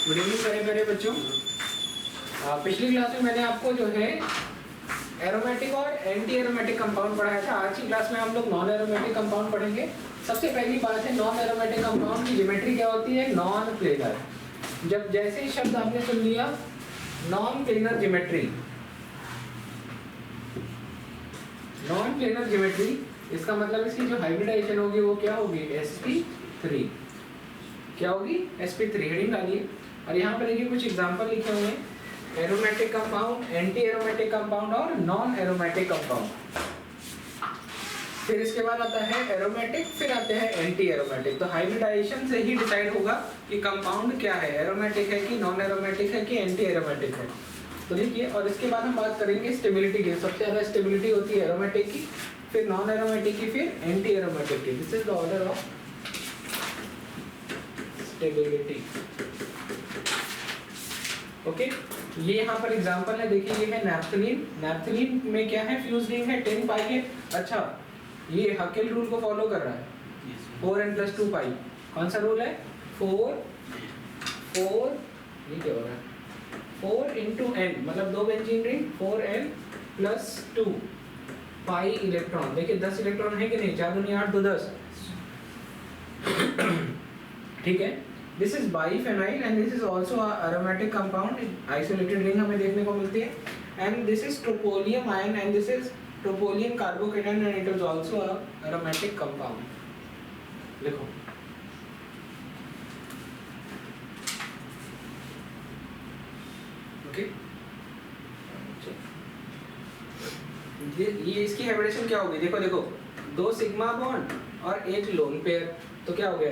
Good evening प्यारे प्यारे बच्चों। पिछली क्लास में मैंने आपको जो है एरोमेटिक और एंटी एरोमेटिक कंपाउंड पढ़ाया था। आज की क्लास में हम लोग नॉन एरोमेटिक कंपाउंड पढ़ेंगे। सबसे पहली बात है, नॉन एरोमेटिक कंपाउंड की ज्योमेट्री क्या होती है? Non planar. जब जैसे ही शब्द आपने सुन लिया non planar geometry, non planar geometry, इसका मतलब इसकी जो हाइब्रिडाइजेशन होगी वो क्या होगी? sp3। क्या होगी? sp3। हेडिंग डालिए और यहाँ पर देखिए कुछ एग्जांपल लिखे हुए हैं, aromatic compound, anti aromatic compound और नॉन एरोमेटिक कंपाउंड। फिर इसके बाद आता है एरोमेटिक, फिर आते हैं एंटी एरोमेटिक। तो हाइब्रिडाइजेशन से ही डिसाइड होगा कि कंपाउंड क्या है, एरोमेटिक है कि नॉन एरोमेटिक है कि एंटी एरोमेटिक है। तो देखिए, और इसके बाद हम बात करेंगे स्टेबिलिटी की। सबसे ज़्यादा स्टेबिलिटी होती है एरोमेटिक की, फिर नॉन एरोमेटिक की, फिर एंटी एरोमेटिक की। This is the order of stability. Okay, ये यहाँ पर एग्जांपल है, देखिए ये है नैप्थलीन। नैप्थलीन में क्या है? फ्यूज्ड रिंग है, 10 पाई है। अच्छा, ये हकेल रूल को फॉलो कर रहा है, 4n+2 पाई। कौन सा रूल है? 4 ये क्या हो रहा है? 4 × n, मतलब 2 benzene ring, 4n+2 pi electron. देखिए 10 इलेक्ट्रॉन है कि नहीं? 4 दूनी 8, 2 10। ठीक है, this is biphenyl and this is also aromatic compound. Isolated ring हमें देखने को मिलती है। And this is tropylium ion and this is tropylium carbocation and it is also aromatic compound. लिखो, ओके। ये इसकी हाइब्रिडेशन क्या होगी? देखो देखो, 2 सिग्मा बॉन्ड और 1 लोन पेयर, तो क्या हो गया?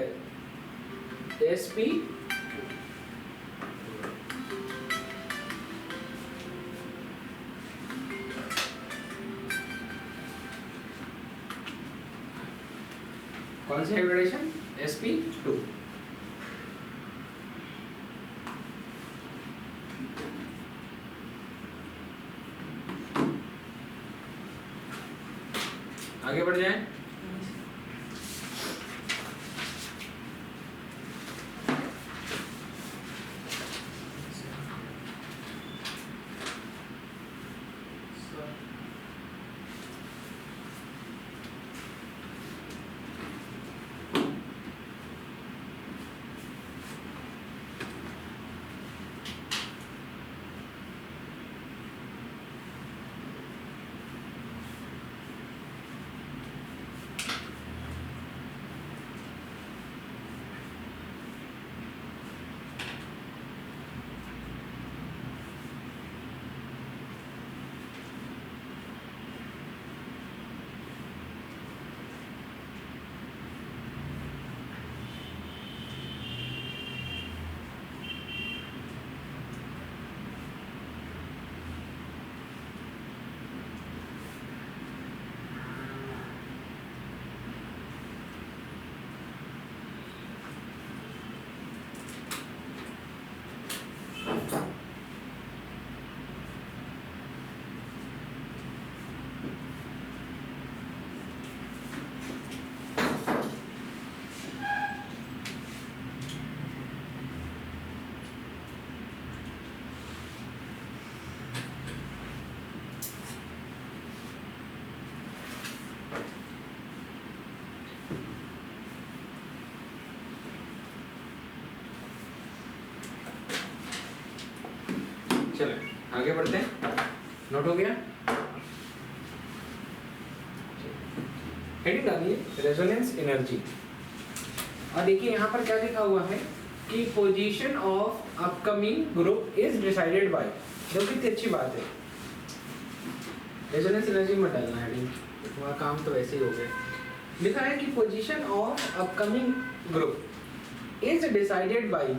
sp कौन सी हाइब्रिडेशन? sp2। आगे बढ़ जाएं। चलो आगे बढ़ते हैं। नोट हो गया? हेडिंग डालिए रेजोनेंस एनर्जी। और देखिए यहाँ पर क्या लिखा हुआ है कि position of upcoming group is decided bye. देखो कितनी अच्छी बात है, रेजोनेंस एनर्जी मत डालना हेडिंग, तुम्हारा काम तो वैसे ही हो गया। लिखा है कि position of upcoming group is decided by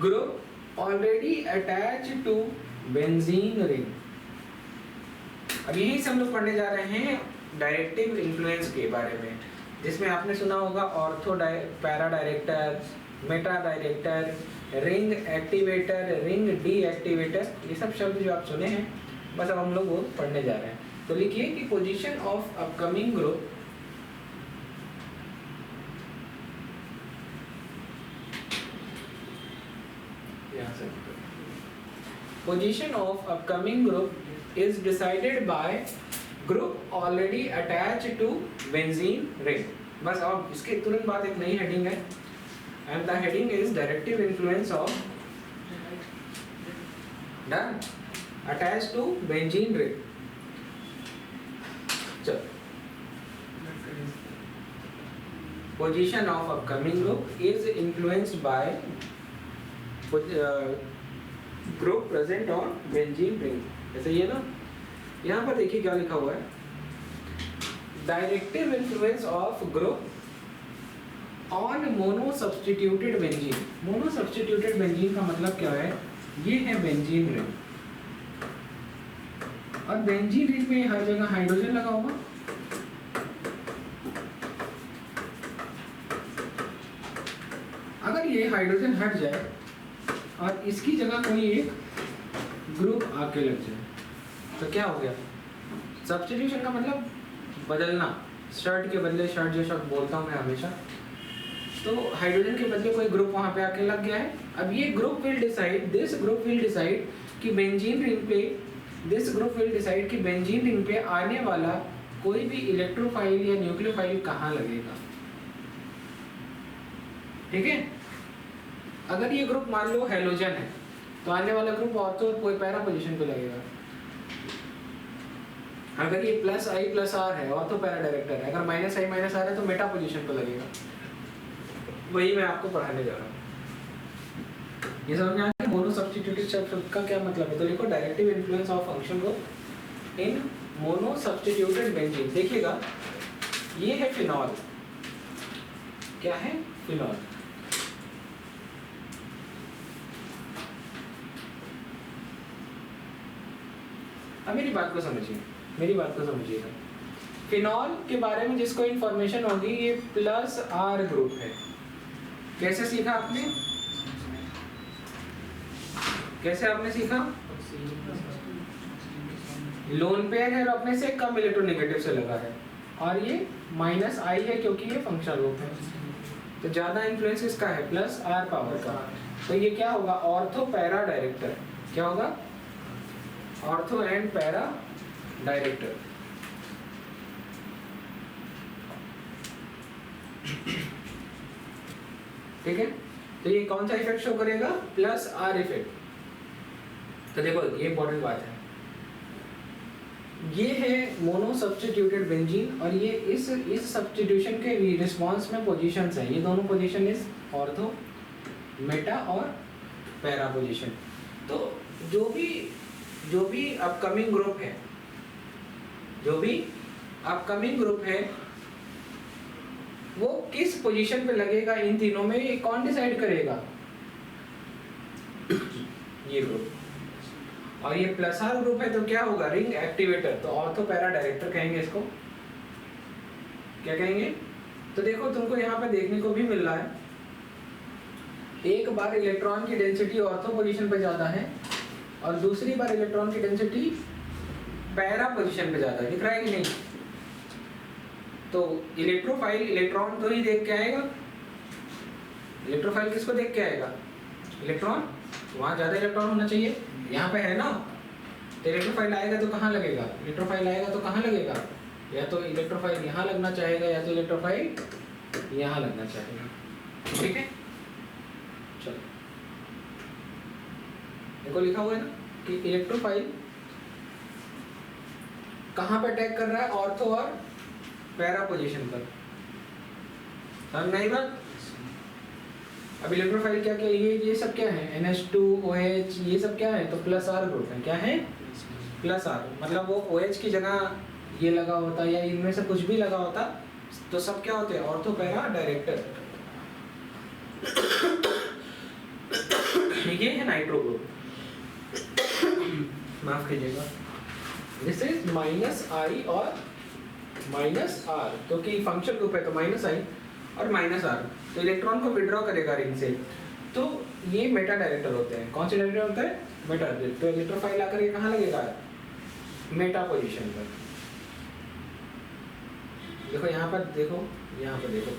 group already attached to benzene ring. अब यही से हम लोग पढ़ने जा रहे हैं डायरेक्टिव इन्फ्लुएंस के बारे में, जिसमें आपने सुना होगा ortho para director, meta director, ring activator, ring deactivator. ये सब शब्द जो आप सुने हैं, बस अब हम लोग वो पढ़ने जा रहे हैं। तो लिखिए कि पोजीशन ऑफ अपकमिंग ग्रुप यहाँ से position of upcoming group is decided by group already attach to benzene ring. बस अब इसके तुरंत बाद एक नई हेडिंग है and the heading is directive influence of done attach to benzene ring. चलो position of upcoming group is influenced by group present on benzene ring। जैसे ये ना, यहाँ पर देखिए क्या लिखा हुआ है, directive influence of group on mono substituted benzene. Mono substituted benzene का मतलब क्या है, ये है बेंजीन रिंग और बेंजीन रिंग में हर जगह हाइड्रोजन लगा होगा। अगर ये हाइड्रोजन हट जाए और इसकी जगह कोई एक ग्रुप आके लग जाए तो क्या हो गया, सब्स्टिट्यूशन का मतलब बदलना, शर्ट के बदले शर्ट जो शब्द बोलता हूँ मैं हमेशा, तो हाइड्रोजन के बदले कोई ग्रुप वहाँ पे आके लग गया है। अब ये group will decide, this group will decide कि बेंजीन रिंग पे, दिस ग्रुप विल डिसाइड कि बेंजीन रिंग पे आने वाला कोई भी इलेक्ट्रोफाइल या न्यूक्लियोफाइल कहाँ लगेगा। ठीक है, अगर ये ग्रुप मान लो हेलोजन है तो आने वाला ग्रुप ऑर्थो कोई पैरा पोजीशन पे लगेगा। अगर ये प्लस आई प्लस आर है ऑर्थो पैरा डायरेक्टर है, अगर माइनस आई माइनस आर है तो मेटा पोजीशन पे लगेगा। वही मैं आपको पढ़ाने जा रहा हूँ। ये समझ में आ गया मोनो सब्स्टिट्यूटेड शब्द का क्या मतलब है। तो देखो directive influence of function group in mono substituted benzene. देखिएगा ये है फिनॉल, क्या है फिनॉल। अब मेरी बात को समझिए, मेरी बात को समझिएगा। फिनॉल के बारे में जिसको इंफॉर्मेशन होगी, ये प्लस आर ग्रुप है। कैसे सीखा आपने, कैसे आपने सीखा, लोन पेयर है और अपने से कम इलेक्ट्रोनेगेटिव से लगा है और ये माइनस आई है क्योंकि ये फंक्शनल ग्रुप है। तो ज्यादा इन्फ्लुएंस इसका है प्लस आर पावर का। तो ये क्या होगा, ऑर्थो पैरा डायरेक्टर। क्या होगा, ऑर्थो एंड पैरा डायरेक्टर। ठीक है, तो ये कौन सा इफेक्ट शो करेगा, प्लस आर इफेक्ट। तो देखो ये इंपॉर्टेंट बात है, ये है मोनो सब्स्टिट्यूटेड बेंजीन और ये इस सब्स्टिट्यूशन के रिस्पांस में पोजीशंस हैं। ये दोनों पोजीशन इज ऑर्थो, मेटा और पैरा पोजीशन। तो जो भी अपकमिंग ग्रुप है, जो भी अपकमिंग ग्रुप है वो किस पोजीशन पे लगेगा इन तीनों में, ये कौन डिसाइड करेगा, ये ग्रुप। और ये प्लस आर ग्रुप है तो क्या होगा, रिंग एक्टिवेटर। तो ऑर्थो पैरा डायरेक्टर कहेंगे इसको, क्या कहेंगे। तो देखो तुमको यहाँ पे देखने को भी मिल रहा है, एक बार इलेक्ट्रॉन की डेंसिटी ऑर्थो पोजीशन पे ज्यादा है और दूसरी बार इलेक्ट्रॉन की डेंसिटी पैरा पोजीशन पे ज्यादा है। दिख रहा है कि नहीं। तो इलेक्ट्रोफाइल इलेक्ट्रॉन तो ही देख के आएगा, इलेक्ट्रोफाइल किसको देख के आएगा, इलेक्ट्रॉन। वहाँ ज्यादा इलेक्ट्रॉन होना चाहिए, यहाँ पे है ना। तो इलेक्ट्रोफाइल आएगा तो कहाँ लगेगा, इलेक्ट्रोफाइल आएगा तो कहाँ लगेगा, या तो इलेक्ट्रोफाइल यहाँ लगना चाहेगा या तो इलेक्ट्रोफाइल यहाँ लगना चाहेगा। ठीक है, चलो देखो लिखा हुआ है ना कि इलेक्ट्रोफाइल कहाँ पे अटैक कर रहा है, ऑर्थो और पैरा पोजीशन पर। समझ नहीं बात। अब इलेक्ट्रोफाइल क्या क्या, ये सब क्या है, NH2OH, ये सब क्या है, तो प्लस आर ग्रुप है। क्या है, प्लस आर। मतलब वो OH की जगह ये लगा होता या इनमें से कुछ भी लगा होता तो सब क्या होते हैं, ऑर्थो पैरा डायरेक्टर। ये है नाइट्रो ग्रुप, माफ कीजिएगा। दिस इज माइनस आई और माइनस आर, क्योंकि फंक्शन ग्रुप है तो माइनस आई और माइनस आर। तो इलेक्ट्रॉन को विड्रॉ करेगा रिंग से, तो ये मेटा डायरेक्टर होते हैं। कौन से डायरेक्टर होते हैं, मेटा। तो इलेक्ट्रोफाइल आकर ये कहाँ लगेगा, मेटा पोजीशन पर। देखो यहाँ पर, देखो यहाँ पर, देखो।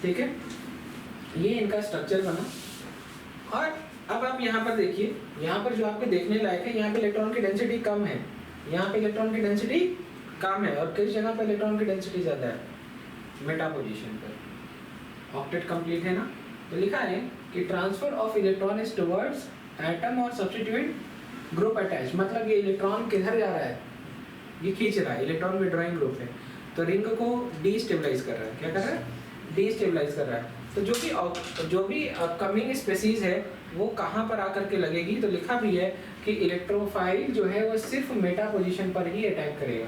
ठीक है, ये इनका स्ट्रक्चर बना। और अब आप यहाँ पर देखिए, यहाँ पर जो आपके देखने लायक है, यहाँ पे इलेक्ट्रॉन की डेंसिटी कम है, यहाँ पे इलेक्ट्रॉन की डेंसिटी कम है, और किस जगह पर इलेक्ट्रॉन की डेंसिटी ज़्यादा है? मेटा पोजीशन पर। ऑक्टेट कंप्लीट है ना? तो लिखा है कि transfer of electron is towards atom और सब्स्टिट्यूएंट ग्रुप अटैच। मतलब ये इलेक्ट्रॉन किधर जा रहा है? ये खींच रहा है, इलेक्ट्रॉन विड्रॉइंग ग्रुप है, तो रिंग को डीस्टेबलाइज कर रहा है। क्या कर रहा है? डीस्टेबलाइज कर रहा है। तो जो भी अपकमिंग स्पेसीज है वो कहाँ पर आकर के लगेगी? तो लिखा भी है कि इलेक्ट्रोफाइल जो है वो सिर्फ मेटा पोजीशन पर ही अटैक करेगा।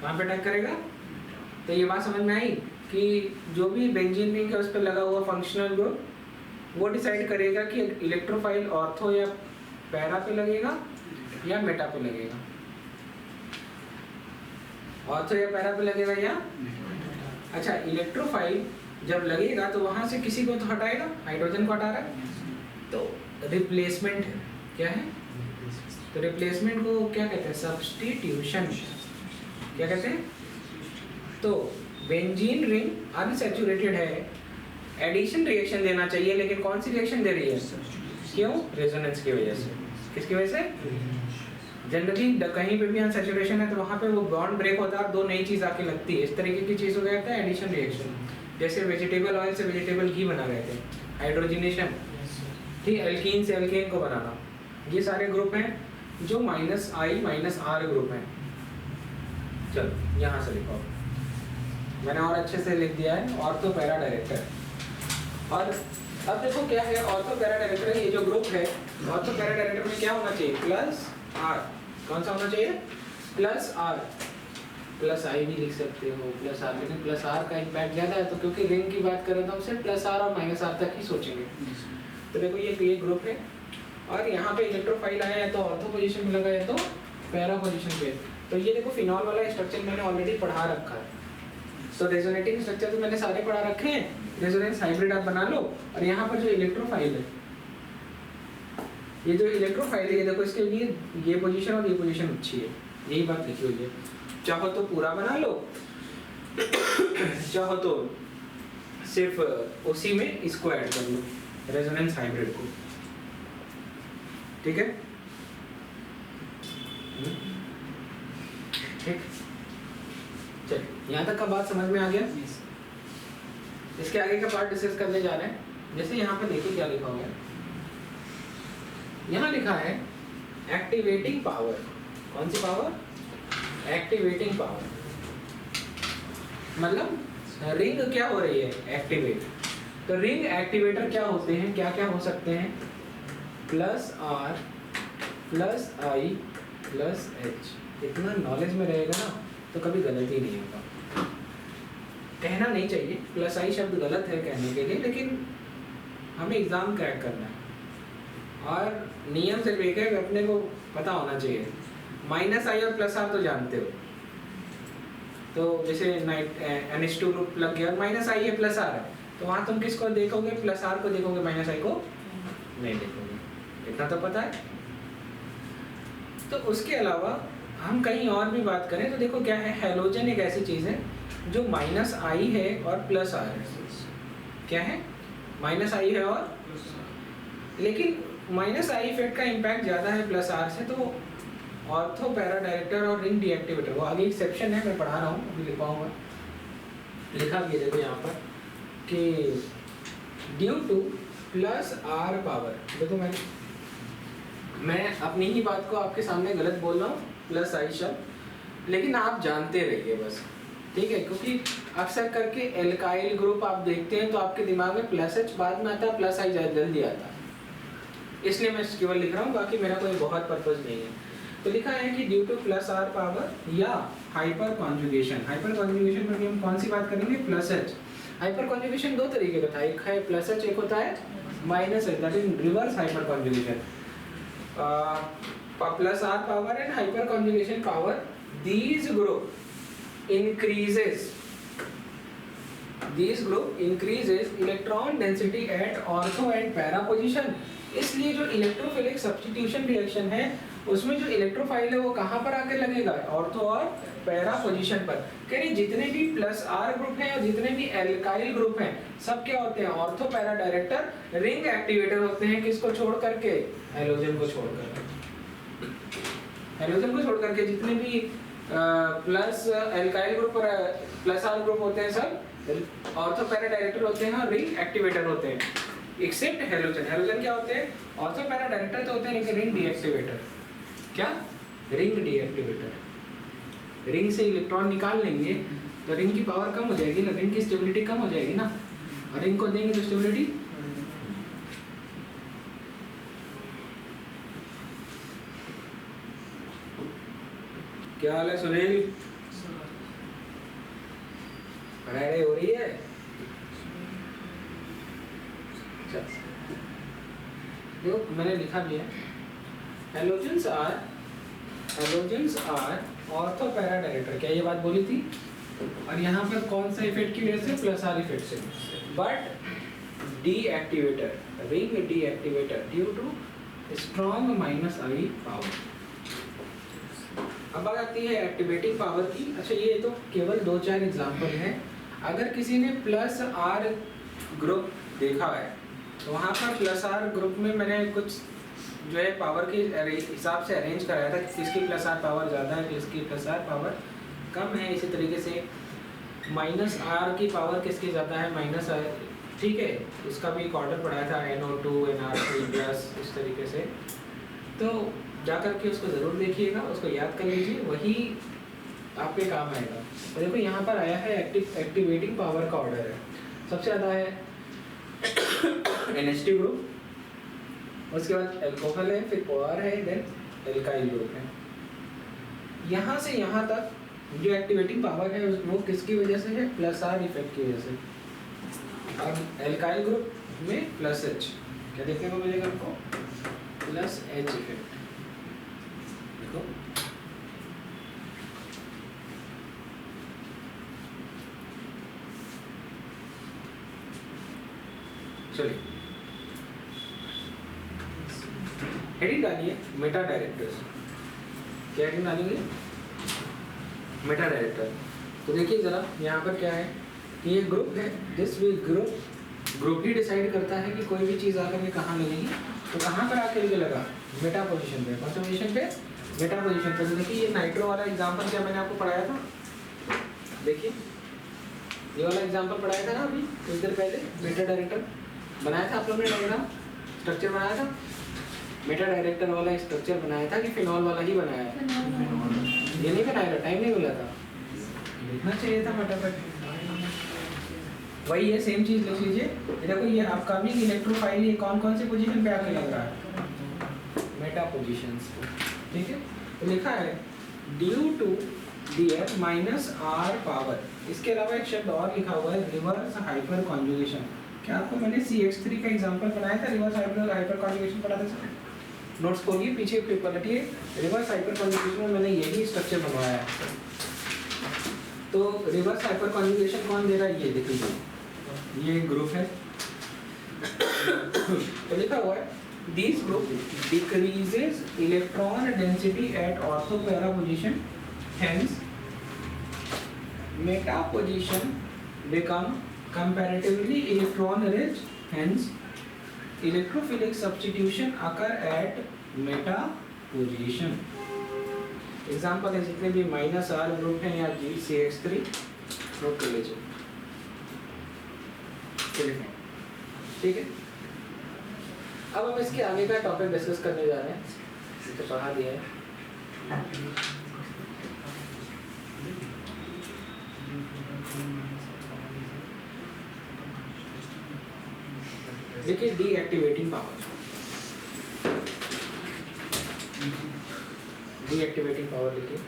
कहाँ पे अटैक करेगा? तो ये बात समझ में आई कि जो भी बेंजीन रिंग है उस पर लगा हुआ फंक्शनल ग्रुप वो डिसाइड करेगा कि इलेक्ट्रोफाइल ऑर्थो या पैरा पे लगेगा या मेटा पे लगेगा। ऑर्थो या पैरा पे लगेगा या अच्छा, इलेक्ट्रोफाइल जब लगेगा तो वहां से किसी को तो हटाएगा, हाइड्रोजन को हटा रहा है, तो रिप्लेसमेंट है। क्या है? तो रिप्लेसमेंट को क्या कहते हैं? सब्स्टिट्यूशन। क्या कहते हैं? तो बेंजीन रिंग अनसैचुरेटेड है, एडिशन रिएक्शन देना चाहिए, लेकिन कौन सी रिएक्शन दे रही है? क्यों? रेजोनेंस की वजह से। किसकी वजह से? जनरली कहीं पे भी अनसैचुरेशन है तो वहाँ पे वो बॉन्ड ब्रेक होता है और दो नई चीज़ आके लगती है, इस तरीके की चीज़ हो गया था एडिशन रिएक्शन। जैसे वेजिटेबल ऑयल से वेजिटेबल घी बना रहे थे, हाइड्रोजनेशन, ठीक, एल्कीन से एल्केन को बनाना, ये सारे ग्रुप हैं जो -I-R ग्रुप हैं। चलो यहाँ से लिखो, मैंने और अच्छे से लिख दिया है, ऑर्थो पैरा डायरेक्टर। और अब देखो क्या है ऑर्थो पैरा डायरेक्टर, ये जो ग्रुप है ऑर्थो पैरा डायरेक्टर में क्या होना चाहिए? +R। कौन सा होना चाहिए? +R। +I भी लिख सकते हो, +R, लेकिन +R का इम्पैक्ट ज़्यादा है, तो क्योंकि रिंग की बात करें तो हम सिर्फ +R और -R तक ही सोचेंगे। तो देखो ये ग्रुप है और यहाँ पे इलेक्ट्रोफाइल आया है तो ऑर्थो पोजीशन में लगा है तो पैरा पोजीशन पे। तो ये देखो फिनॉल वाला स्ट्रक्चर मैंने ऑलरेडी पढ़ा रखा है, तो रेजोनेटिंग स्ट्रक्चर तो मैंने सारे पढ़ा रखे हैं, रेजोनेंस हाइब्रिड आप बना लो। और यहाँ पर जो इलेक्ट्रोफाइल है, ये जो इलेक्ट्रोफाइल है, ये देखो इसके लिए ये पोजीशन और ये पोजीशन अच्छी है, यही बात लिखी हुई है। चाहो तो पूरा बना लो, चाहो तो सिर्फ उसी में इसको ऐड कर लो, रेजोनेंस हाइब्रिड को। ठीक है? ठीक, चल यहाँ तक का बात समझ में आ गया। इसके आगे का पार्ट डिस्कस करने जा रहे हैं। जैसे यहाँ पे देखिए क्या लिखा हुआ है, यहाँ लिखा है एक्टिवेटिंग पावर। कौन सी पावर? Activating power. मतलब रिंग क्या हो रही है? एक्टिवेट। तो रिंग एक्टिवेटर क्या होते हैं, क्या क्या हो सकते हैं? +R +I +H। इतना नॉलेज में रहेगा ना तो कभी गलती नहीं होगा। कहना नहीं चाहिए, +I शब्द गलत है कहने के लिए, लेकिन हमें एग्ज़ाम क्रैक करना है और नियम सिर्फ एक है, अपने को पता होना चाहिए। -I और +R तो जानते हो, तो जैसे NH2 ग्रुप लग गया, -I है +R है, तो वहाँ तुम किसको देखोगे? +R को देखोगे, -I को नहीं देखोगे, इतना तो पता है। तो उसके अलावा हम कहीं और भी बात करें तो देखो क्या है, हैलोजन एक ऐसी चीज़ है जो -I है और +R है। क्या है? -I है और लेकिन -I इफेक्ट का इम्पैक्ट ज़्यादा है +R से, तो ऑर्थो पैरा डायरेक्टर और रिंग डीएक्टिवेटर, वो आगे एक सेक्शन है, मैं पढ़ा रहा हूँ, अभी लिखवाऊंगा। लिखा भी है देखो यहाँ पर कि ड्यू टू +R पावर। देखो मैं अपनी ही बात को आपके सामने गलत बोल रहा हूँ, +I शब्द, लेकिन आप जानते रहिए बस, ठीक है? क्योंकि अक्सर करके एल्काइल ग्रुप आप देखते हैं तो आपके दिमाग में +H बाद में आता है, +I जल्दी आता है, इसलिए मैं केवल लिख रहा हूँ, बाकी मेरा कोई बहुत पर्पज़ नहीं है। तो लिखा है कि ड्यू टू +R पावर या हाइपर कॉन्जुगेशन। हाइपर कॉन्जुगेशन में हम कौन सी बात करेंगे? +H। हाइपर कॉन्जुगेशन दो तरीके का था, एक है +H, एक होता है -H, that is reverse hyper conjugation. +R power and hyper conjugation power, these group increases this group increases electron density at ortho and para position. इसलिए जो इलेक्ट्रोफिलिक सब्स्टिट्यूशन रिएक्शन है उसमें जो इलेक्ट्रोफाइल है वो कहाँ पर आकर लगेगा, ऑर्थो और पैरा पोजीशन पर। कह रही जितने भी प्लस आर ग्रुप हैं और जितने भी एल्काइल ग्रुप हैं सब क्या होते हैं, ortho para director ring activator होते हैं। किसको छोड़ करके, हैलोजन को छोड़ करके। हैलोजन को छोड़ करके जितने भी प्लस एल्काइल ग्रुप और प्लस आर ग्रुप होते हैं सब ऑर्थो पैरा डायरेक्टर होते हैं और रिंग एक्टिवेटर होते हैं, एक्सेप्ट हैलोजन। हैलोजन क्या होते हैं, ऑर्थो पैरा डायरेक्टर तो होते हैं लेकिन रिंग डीएक्टिवेटर। क्या, रिंग डीएक्टिवेटर। रिंग से इलेक्ट्रॉन निकाल लेंगे तो रिंग की पावर कम हो जाएगी ना, रिंग की स्टेबिलिटी कम हो जाएगी ना, और रिंग को देंगे तो स्टेबिलिटी। क्या हाल है सुनील, पढ़ाई हो रही है? देखो मैंने लिखा भी है, halogens are ortho para director. क्या ये बात बोली थी? और यहाँ पर कौन सा इफेक्ट की वजह से, प्लस आर इफेक्ट से। But deactivator, ring deactivator due to strong minus I power. अब बात आती है एक्टिवेटिंग पावर की। अच्छा ये तो केवल 2-4 एग्जाम्पल हैं। अगर किसी ने प्लस आर ग्रुप देखा है तो वहाँ पर प्लस आर ग्रुप में मैंने कुछ जो है पावर के हिसाब से अरेंज कराया था, किसकी प्लस आर पावर ज़्यादा है, किसकी प्लस आर पावर कम है। इसी तरीके से माइनस आर की पावर किसकी ज़्यादा है, माइनस आर, ठीक है, उसका भी एक ऑर्डर पढ़ाया था, NO2 NR3 प्लस, इस तरीके से। तो जा कर के उसको ज़रूर देखिएगा, उसको याद कर लीजिए, वही आपके काम आएगा। तो देखो यहाँ पर आया है एक्टिवेटिंग पावर का ऑर्डर है। सबसे ज़्यादा है NH2 ग्रुप, उसके बाद एल्कोहल है, फिर OR है, देन एल्काइल ग्रुप है। यहाँ से यहाँ तक जो एक्टिवेटिंग पावर है वो किसकी वजह से है, प्लस आर इफेक्ट की वजह से। अब एल्काइल ग्रुप में प्लस H, क्या देखने को मिलेगा आपको, प्लस H इफेक्ट। देखो चलिए हेडिंग डालिए, मेटा डायरेक्टर्स। क्या हेडिंग डालेंगे, मेटा डायरेक्टर। तो देखिए जरा यहाँ पर क्या है कि ये ग्रुप है, जिस भी ग्रुप ही डिसाइड करता है कि कोई भी चीज़ आकर के कहाँ लगेगी। तो कहाँ पर आकर के लगा, मेटा पोजीशन पे। कौन सा पोजीशन पे, मेटा पोजीशन पे। तो देखिए ये नाइट्रो वाला एग्जाम्पल क्या मैंने आपको पढ़ाया था, देखिए ये वाला एग्जाम्पल पढ़ाया था ना अभी कुछ देर पहले। मेटा डायरेक्टर बनाया था आप लोगों ने, डायग्राम स्ट्रक्चर बनाया था, मेटा डायरेक्टर वाला स्ट्रक्चर बनाया था कि फिनॉल वाला ही बनाया है? ये नहीं बनाया था, टाइम नहीं मिला था, लिखना चाहिए था फटाफट। वही है, सेम चीज लिख लीजिए। देखो ये अपकमिंग इलेक्ट्रोफाइल ये कौन कौन से पोजीशन पे आके लग रहा है, मेटा पोजीशंस, ठीक है। तो लिखा है due to DF minus R power. इसके अलावा एक शब्द और लिखा हुआ है, रिवर्स हाइपर कॉन्जुगेशन। क्या आपको मैंने CH3 का एग्जांपल बनाया था, रिवर्स हाइपर कॉन्जुगेशन पढ़ा था सर? नोट्स खोलिए, पीछे पलटिए, रिवर्स हाइपर कॉन्जुगेशन में मैंने यही स्ट्रक्चर बनवाया है। तो रिवर्स हाइपर कॉन्जुगेशन कौन दे रहा है, ये देख लीजिए, ये ग्रुप है। तो लिखा हुआ है this group decreases electron density at ortho para position, hence meta position become comparatively electron rich, hence electrophilic substitution occur at meta position। Example है जितने भी माइनस आर ग्रुप हैं या CH3 नोट कर लीजिए, ठीक है। अब हम इसके आगे का टॉपिक डिस्कस करने जा रहे हैं, तो पढ़ा दिया है। देखिए डीएक्टिवेटिंग पावर, डीएक्टिवेटिंग पावर लिखिए,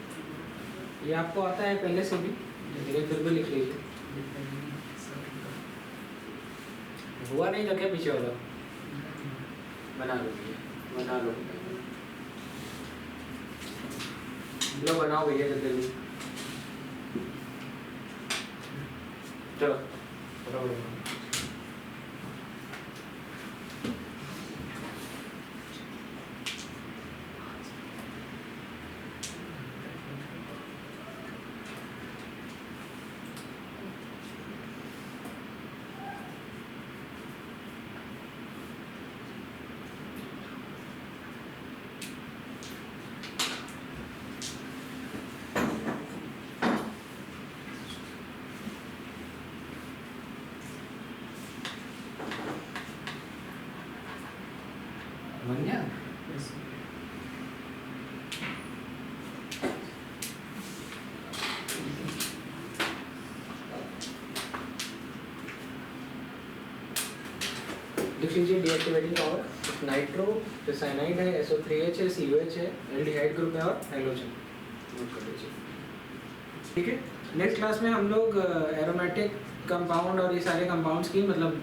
ये आपको आता है पहले से भी, लेकिन फिर भी लिख लीजिए। हुआ नहीं तो क्या पीछे वाला बना लो, बना लो, लो बनाओ भैया जल्दी। चलो बन गया? लिख लीजिए डीएक्टिवेटिंग पावर, नाइट्रो, फिर साइनाइड है, SO3H है, COH है, एल्डिहाइड ग्रुप है और हैलोजन। नोट कर लीजिए, ठीक है। नेक्स्ट क्लास में हम लोग एरोमेटिक कंपाउंड और ये सारे कंपाउंड्स की मतलब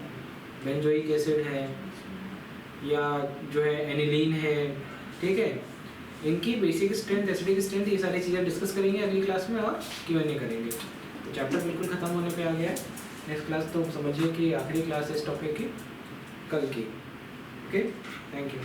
बेंजोइक एसिड है या जो है एनिलीन है, ठीक है, इनकी बेसिक स्ट्रेंथ, एसिडिक स्ट्रेंथ, ये सारी चीज़ें डिस्कस करेंगे अगली क्लास में और Q&A करेंगे। तो चैप्टर बिल्कुल ख़त्म होने पे आ गया है। नेक्स्ट क्लास तो समझिए कि आखिरी क्लास है इस टॉपिक की, कल की। Okay, thank you.